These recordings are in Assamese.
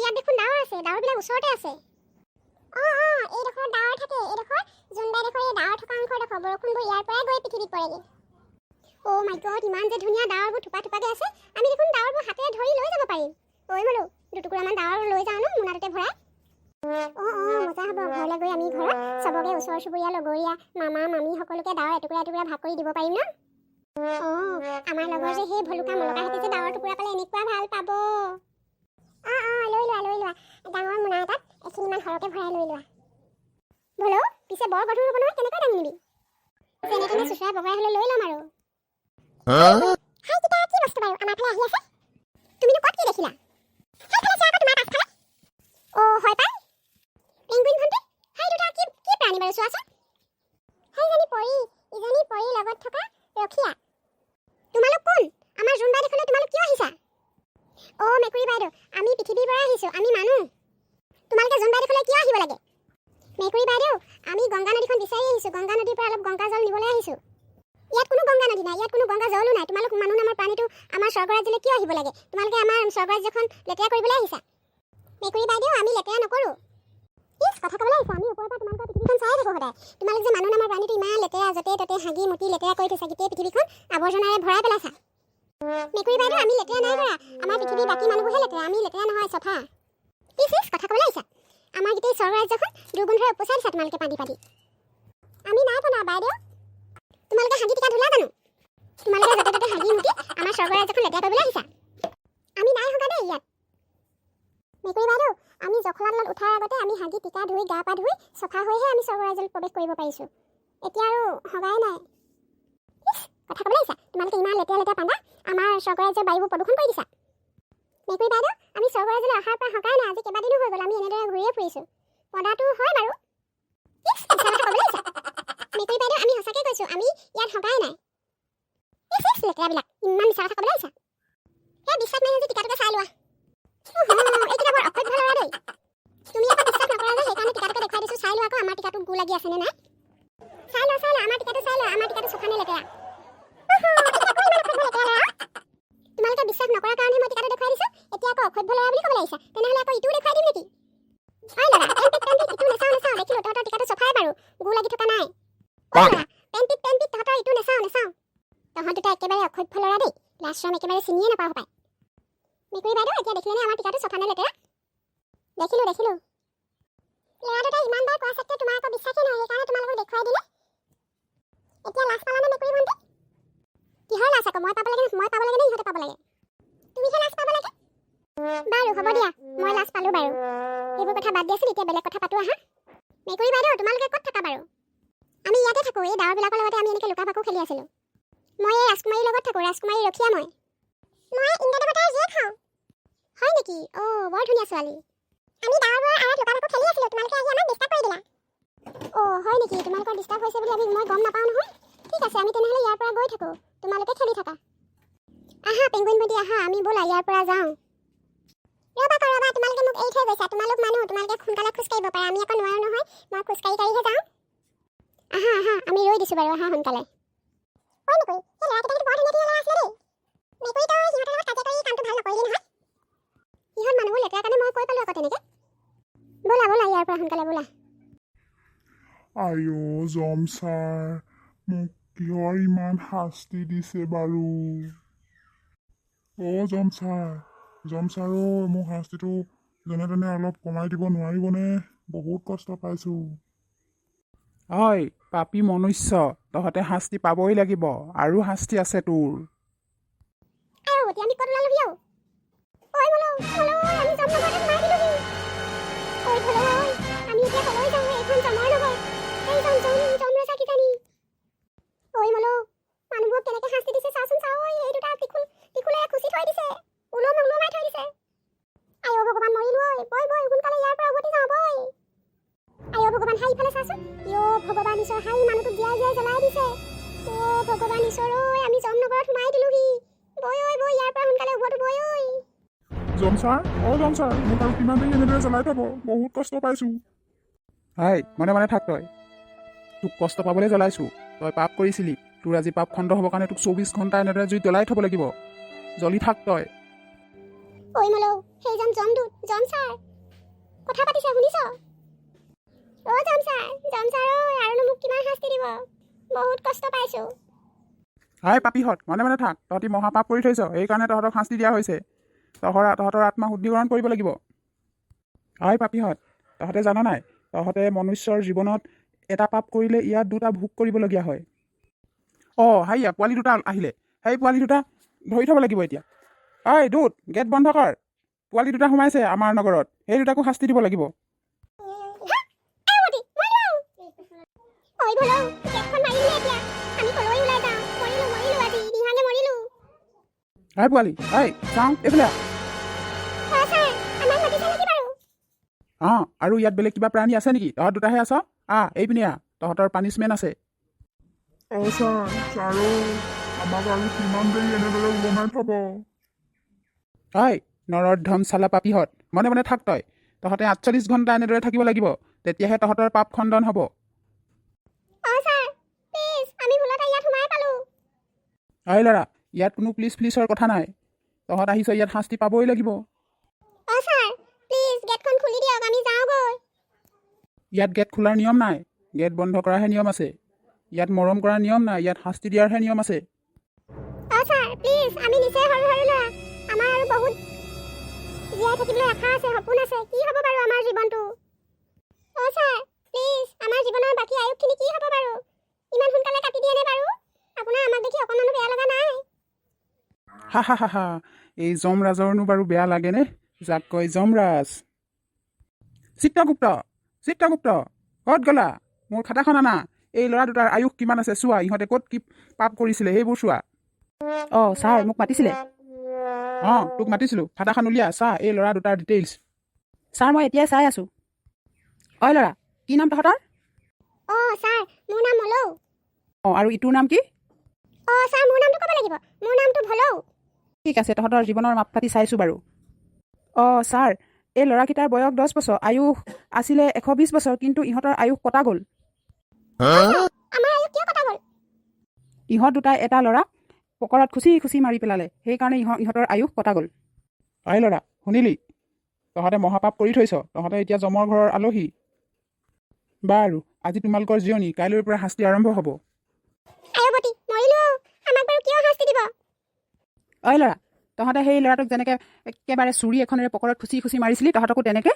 ইয়াত দেখোন ডাৱৰ আছে, ডাৱৰবিলাক ওচৰতে আছে। এইডোখৰ ডাৱৰ থাকে, এইডোখৰ যোনবাইডোখৰ এই ডাৱৰ থকা অংশডোখৰ বৰষুণবোৰ ইয়াৰ পৰাই গৈ পৃথিৱীত পৰেগৈ। মাই গড, ইমান যে ধুনীয়া ডাৱৰবোৰ থোপা থোপাকৈ আছে। আমি দেখোন ডাৱৰবোৰ হাতেৰে ধৰি লৈ যাব পাৰিম। বোলো দুটুকুৰামান ডাৱৰ লৈ যাওঁ ন মোনাটোতে ভৰাই। মজা হ'ব। ঘৰলৈ গৈ আমি ঘৰত চবকে ওচৰ চুবুৰীয়া, লগৰীয়া, মামা মামী সকলোকে ডাৱৰ এটুকুৰা এটুকুৰা ভাগ কৰি দিব পাৰিম ন। আমাৰ লগৰ যে সেই ভলুকা মলকাহঁতে যে ডাৱৰ টুকুৰা পালে এনেকুৱা ভাল পাব। লৈ লোৱা ডাঙৰ মোনা এটাত এখিনিমান সৰহকৈ ভৰাই লৈ লোৱা। বোলো পিছে বৰ গধুৰ হ'ব নহয়, কেনেকৈ দাঙি নিবি? যেনে তেনে চুচৰাই বগৰাই হ'লে লৈ ল'ম আৰু। হাই কিতা, কি বস্তু বাৰু আমাৰ ফালে আহি আছে? তুমিনো ক'ত কি দেখিলা? সেইফালে চোৱা আকৌ, তোমাৰ পাছফালে। হয় পাই। পেঙ্গুইন ভণ্টি, হাই দুটা কি প্ৰাণী বাৰু চোৱাচোন। সেইজনী পৰী, ইজনী পৰীৰ লগত থকা ৰখিয়া। তোমালোক কোন? আমাৰ জোনবাই দেখোন তোমালোক কিয় আহিছা? মেকুৰী বাইদেউ, আমি পৃথিৱীৰ পৰা আহিছোঁ, আমি মানুহ। তোমালোকে জোনবাই দেখোন কিয় আহিব লাগে? মেকুৰী বাইদেউ, আমি গংগা নদীখন বিচাৰি আহিছোঁ, গংগা নদীৰ পৰা অলপ গংগা জল নিবলৈ আহিছোঁ। ইয়াত কোনো গংগা নদী নাই, ইয়াত কোনো গংগা জলো নাই। তোমালোক মানুহ নামৰ প্ৰাণীটো আমাৰ স্বৰ্গৰাজ্যলৈ কিয় আহিব লাগে? তোমালোকে আমাৰ স্বৰ্গৰাজ্যখন লেতেৰা কৰিবলৈ আহিছা। মেকুৰী বাইদেউ, আমি লেতেৰা নকৰোঁ। কথা ক'বলৈ আহিছা? আমি ওপৰৰ পৰা তোমালোকৰ পৃথিৱীখন চাই থাকোঁ সদায়। তোমালোক যে মানুহ নামৰ প্ৰাণীটো ইমান লেতেৰা, য'তে ত'তে হাগি মুতি লেতেৰা কৰি থৈছা, গোটেই পৃথিৱীখন আৱৰ্জনাৰে ভৰাই পেলাইছা। মেকুৰী বাইদেউ, আমি লেতেৰা নাই কৰা, আমাৰ পৃথিৱীৰ বাকী মানুহবোৰহে লেতেৰা, আমি লেতেৰা নহয়, চফা। কথা ক'বলৈ আহিছা? আমাৰ গোটেই স্বৰ্গৰাজ্যখন দুৰ্গন্ধৰে উপচাই দিছা তোমালোকে পাতি পাতি। আমি নাই বনা বাইদেউ। তোমালোকে হাগি টিকা ধুলা জানো? তোমালোকে য'তে ত'তে হাগি মুতি আমাৰ স্বৰ্গৰাজ্যখন লেতেৰা কৰিবলৈ আহিছা। আমি নাই হগা দেই ইয়াত। মেকুৰী বাইদেউ, আমি জখলাডালত উঠাৰ আগতে আমি হাগি টিকা ধুই গা পা ধুই চফা হৈহে আমি স্বৰ্গৰাজ্যলৈ প্ৰৱেশ কৰিব পাৰিছোঁ। এতিয়া আৰু হগাই নাই। কথা ক'বলৈ আহিছা? তোমালোকে ইমান লেতেৰা লেতেৰা পান্দা আমাৰ স্বৰ্গৰাজ্যৰ বায়ুবোৰ প্ৰদূষণ কৰি দিছা। মেকুৰী বাইদেউ, আমি স্বৰ্গৰাজ্যলৈ অহাৰ পৰা হগাই নাই, আজি কেইবাদিনো হৈ গ'ল আমি এনেদৰে ঘূৰিয়ে ফুৰিছোঁ। পদাটো হয় বাৰু। কথা ক'বলৈ আহিছা? মেকুৰী বাইদেউ, আমি সঁচাকৈ কৈছোঁ, আমি ইয়াত হগাই নাই। লেতেৰাবিলাক ইমান মিছা কথা ক'বলৈ আহিছা? বিশ্বাস নাই যদি টিকাটোকে চাই লোৱা। এইকেইটা বৰ অসভ্য ল'ৰা দেই। তুমি আকৌ বিশ্বাস নকৰা যে সেইকাৰণে টিকাটোকে দেখুৱাই দিছোঁ, চাই লোৱা আকৌ আমাৰ টিকাটোত গু লাগি আছেনে নাই। চাই লোৱা আমাৰ টিকাটো চাই লোৱা, আমাৰ টিকাটো চফা নে লেতেৰা। তোমালোকে বিশ্বাস নকৰাৰ কাৰণে মই টিকাটো দেখুৱাই দিছোঁ, এতিয়া আকৌ অসভ্য ল'ৰা বুলি ক'বলৈ আহিছা। তেনেহ'লে আকৌ ইটোও দেখুৱাই দিম নেকি? ল'ৰা ইটো নেচাওঁ, দেখিলোঁ তহঁতৰ টিকাটো চফাই বাৰু, গু লাগি থকা নাই। পেণ্টিত তহঁতৰ ইটো নেচাওঁ। তহঁত দুটা একেবাৰে অসভ্য ল'ৰা দেই, লাজ-শৰম একেবাৰে চিনিয়ে নাপাওঁ পায়। মেকুৰী বাইদেউ, এতিয়া দেখিলেনে আমাৰ টিকাটো চফা নে লেতেৰা? দেখিলোঁ। ল'ৰা দুটাই ইমান বাৰ কোৱা স্বত্বেও তোমাৰ আকৌ বিশ্বাসেই নহয়, সেইকাৰণে তোমালোকক দেখুৱাই দিলে। এতিয়া লাজ পালানে মেকুৰী ভণ্টি? কিহৰ লাজ আকৌ? মই পাব লাগে নে ইহঁতে পাব লাগে? তুমিহে লাজ পাব লাগে। বাৰু হ'ব দিয়া, মই লাজ পালোঁ বাৰু। এইবোৰ কথা বাদ দিয়াচোন, এতিয়া বেলেগ কথা পাতোঁ আহা। মেকুৰী বাইদেউ, তোমালোকে ক'ত থাকা বাৰু? আমি ইয়াতে থাকোঁ, এই ডাৱৰবিলাকৰ লগতে আমি এনেকৈ লুকা ভাকু খেলি আছিলোঁ। মই এই ৰাজকুমাৰীৰ লগত থাকোঁ, ৰাজকুমাৰী ৰখিয়া মই ইন্দ্ৰদেৱতাৰ জীয়েক হওঁ। হয় নেকি? বৰ ধুনীয়া ছোৱালী। আমি ডাৱৰবোৰৰ আঁৰত লুকা ভাকু খেলি আছিলোঁ, তোমালোকে আহি আমাক ডিষ্টাৰ্ব কৰি দিলা। হয় নেকি? তোমালোকৰ ডিষ্টাৰ্ব হৈছে বুলি মই গম নাপাওঁ নহয়। ঠিক আছে, আমি তেনেহ'লে ইয়াৰ পৰা গৈ থাকোঁ, তোমালোকে খেলি থাকা। আহা পেঙ্গুইন ভণ্টি আহা, আমি ব'লা ইয়াৰ পৰা যাওঁ। ৰ'বা, তোমালোকে মোক এৰি থৈ গৈছা। তোমালোক মানুহ, তোমালোকে সোনকালে খোজকাঢ়িব পাৰে, আমি আকৌ নোৱাৰোঁ নহয়, মই খোজকাঢ়িহে যাওঁ। আহা আমি ৰৈ দিছোঁ বাৰু, আহা সোনকালে। মেকুৰী, সেই ল'ৰাকেইটা বৰ ধুনীয়া ল'ৰা আছিলে দেই। মেকুৰী, তই সিহঁতৰ লগত কাজিয়া কৰি কামটো ভাল নকৰিলি নহয়। সিহঁত মানুহবোৰ লেতেৰা কাৰণে মই কৈ পালোঁ আকৌ তেনেকৈ। ব'লা ইয়াৰ পৰা সোনকালে ব'লা। জম ছাৰ, মোক কিহৰ ইমান শাস্তি দিছে বাৰু? জম ছাৰ, মোক শাস্তিটো যেনে তেনে অলপ কমাই দিব নোৱাৰিবনে? বহুত কষ্ট পাইছোঁ। পাপী মনুষ্য, তহঁতে শাস্তি পাবই লাগিব, আৰু শাস্তি আছে তোৰ। আমি ক'ত ওলালোহি আৰু? আমি জমনগৰতে সোমাই দিলোহি। আমি এতিয়া ক'লৈ যাওঁ? এইখন জমৰ নগৰ, এইজন জম ৰজা কিজানি। মানুহবোৰক কেনেকৈ শাস্তি দিছে চাওঁচোন, এই দুটা টিকুলে খুচি থৈ দিছে, ওলোমাই থৈ দিছে। ভগৱান, মৰিলো বই সোনকালে ইয়াৰ পৰা উভতি যাওঁ বই। ভগৱান, হাই ইফালে চাচোন। ভগৱান ঈশ্বৰ, হাই মানুহটোক জীয়াই জ্বলাই দিছে। ভগৱান ঈশ্বৰ, আমি জমনগৰত সোমাই দিলোহি। বই ইয়াৰ পৰা সোনকালে উভতো বই। জম ছাৰ, মোক আৰু কিমান দেৰি এনেদৰে জ্বলাই থ'ব? বহুত কষ্ট পাইছোঁ। মনে থাক তই। তোক কষ্ট পাবলৈ জ্বলাইছোঁ, তই পাপ কৰিছিলি। তোৰ আজি পাপ খণ্ড হ'বৰ কাৰণে তোক 24 ঘণ্টা এনেদৰে জুইত জ্বলাই থ'ব লাগিব। জ্বলি থাক তই। ঐ মলৌ সেইজন জমদূত জম ছাৰ কথা পাতিছে শুনিছ জম ছাৰ ঐ আৰুনো মোক কিমান শাস্তি দিব বহুত কষ্ট পাইছোঁ হাই পাপীহঁত মনে মনে থাক তহঁতি মহাপাপ কৰি থৈছ সেইকাৰণে তহঁতক শাস্তি দিয়া হৈছে তহঁতৰ আত্মা শুদ্ধিকৰণ কৰিব লাগিব হাই পাপীহঁত তহঁতে জানা নাই তহঁতে মনুষ্যৰ জীৱনত এটা পাপ কৰিলে ইয়াত দুটা ভোগ কৰিবলগীয়া হয় হাইয়া পোৱালি দুটা আহিলে সেই পোৱালি দুটা ধৰি থ'ব লাগিব এতিয়া দূত গেট বন্ধ কৰ পোৱালি দুটা সোমাইছে আমাৰ নগৰত সেই দুটাকো শাস্তি দিব লাগিব ঐ ভলৌ গেটখন মাৰিলে এতিয়া আমি কলৈ ওলাই যাওঁ মৰিলো আজি দিহানে মৰিলো পোৱালি চাওঁ এইফালে ছাৰ আমাক মাতিছে নেকি বাৰু আৰু ইয়াত বেলেগ কিবা প্ৰাণী আছে নেকি তহঁত দুটাহে আছ এইপিনে তহঁতৰ পানিছমেণ্ট আছে ছাৰ আমাক আৰু কিমান দেৰি এনেদৰে ওলমাই থ'ব নৰধম চালা পাপীহঁত মনে মনে থাক তহঁতে 48 ঘণ্টা এনেদৰে থাকিব লাগিব তেতিয়াহে তহঁতৰ পাপ খণ্ডন হ'ব ছাৰ প্লিজ আমি ভুলতে ইয়াত সোমাই পালোঁ ল'ৰা ইয়াত কোনো প্লিজৰ কথা নাই তহঁত আহিছ ইয়াত শাস্তি পাবই লাগিব ছাৰ প্লিজ গেটখন খুলি দিয়ক আমি যাওঁগৈ ইয়াত গেট খোলাৰ নিয়ম নাই গেট বন্ধ কৰাৰহে নিয়ম আছে ইয়াত মৰম কৰাৰ নিয়ম নাই ইয়াত শাস্তি দিয়াৰহে নিয়ম আছে ছাৰ প্লিজ আমি নিচেই সৰু ল'ৰা আমাৰ আৰু বহুত জীয়াই থাকিবলৈ আশা আছে সপোন আছে কি হ'ব বাৰু আমাৰ জীৱনটো ছাৰ প্লিজ আমাৰ জীৱনৰ বাকী আয়ুসখিনি কি হ'ব বাৰু ইমান সোনকালে কাটি দিয়েনে বাৰু আপোনাৰ আমাক দেখি অকণমানো বেয়া লগা নাই হা এই যমৰাজৰনো বাৰু বেয়া লাগেনে যাক কয় যমৰাজ চিত্ৰগুপ্ত ক'ত গ'লা মোৰ খাতাখন আনা এই ল'ৰা দুটাৰ আয়ুস কিমান আছে চোৱা ইহঁতে ক'ত কি পাপ কৰিছিলে সেইবোৰ চোৱা ছাৰ মোক মাতিছিলে তোক মাতিছিলোঁ খাতাখন উলিয়া চা এই ল'ৰা দুটাৰ ডিটেইলছ ছাৰ মই এতিয়াই চাই আছোঁ ল'ৰা কি নাম তহঁতৰ ছাৰ মোৰ নাম মলৌ আৰু ইটোৰ নাম কি ছাৰ মোৰ নামটো ক'ব লাগিব মোৰ নামটো ভলৌ ঠিক আছে তহঁতৰ জীৱনৰ মাপ কাঠি চাইছোঁ বাৰু ছাৰ এই ল'ৰাকেইটাৰ বয়স 10 বছৰ আয়ুস আছিলে 120 বছৰ কিন্তু ইহঁতৰ আয়ুস কটা গ'ল আমাৰ আয়ুস কিয় কটা গ'ল ইহঁত দুটাই এটা ল'ৰা পকৰত খুচি মাৰি পেলালে সেইকাৰণে ইহঁতৰ আয়ুস কটা গ'ল ল'ৰা শুনিলি তহঁতে মহাপাপ কৰি থৈছ তহঁতে এতিয়া যমৰ ঘৰৰ আলহী বাৰু আজি তোমালোকৰ জিৰণি কাইলৈৰ পৰা শাস্তি আৰম্ভ হ'ব মৰিলো আমাক বাৰু কিয় শাস্তি দিব ল'ৰা তহঁতে সেই ল'ৰাটোক যেনেকৈ একেবাৰে চুৰি এখনেৰে পকৰত খুচি মাৰিছিলি তহঁতকো তেনেকৈ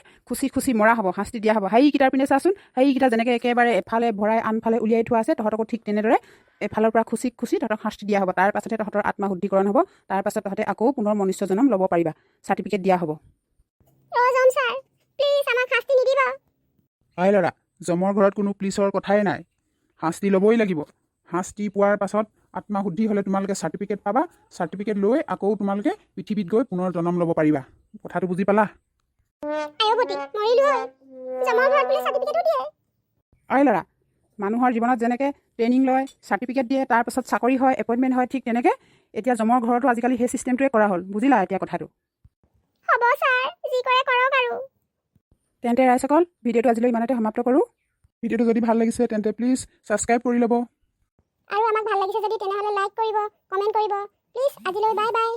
খুচি মৰা হ'ব শাস্তি দিয়া হ'ব সেইকেইটাৰ পিনে চাচোন সেইকেইটা যেনেকৈ একেবাৰে এফালে ভৰাই আনফালে উলিয়াই থোৱা আছে তহঁতকো ঠিক তেনেদৰে এফালৰ পৰা খুচি তহঁতক শাস্তি দিয়া হ'ব তাৰ পাছতে তহঁতৰ আত্মা শুদ্ধিকৰণ হ'ব তাৰ পাছত তহঁতে আকৌ পুনৰ মনুষ্য জন্ম ল'ব পাৰিবা চাৰ্টিফিকেট দিয়া হ'ব ল'ৰা যমৰ ঘৰত কোনো প্লিচৰ কথাই নাই শাস্তি ল'বই লাগিব শাস্তি পোৱাৰ পাছত আত্মা শুদ্ধি হ'লে তোমালোকে চাৰ্টিফিকেট পাবা চাৰ্টিফিকেট লৈ আকৌ তোমালোকে পৃথিৱীত গৈ পুনৰ জন্ম ল'ব পাৰিবা কথাটো বুজি পালা ল'ৰা মানুহৰ জীৱনত যেনেকৈ ট্ৰেইনিং লয় চাৰ্টিফিকেট দিয়ে তাৰপাছত চাকৰি হয় এপইণ্টমেণ্ট হয় ঠিক তেনেকৈ এতিয়া যমৰ ঘৰতো আজিকালি সেই চিষ্টেমটোৱে কৰা হ'ল বুজিলা এতিয়া কথাটো তেন্তে ৰাইজসকল ভিডিঅ'টো আজিলৈ ইমানতে সমাপ্ত কৰোঁ ভিডিঅ'টো যদি ভাল লাগিছে তেন্তে প্লিজ ছাবস্ক্ৰাইব কৰি ল'ব আৰু আমাক ভাল লাগিছে যদি তেনেহ'লে লাইক কৰিব কমেণ্ট কৰিব প্লিজ আজিলৈ বাই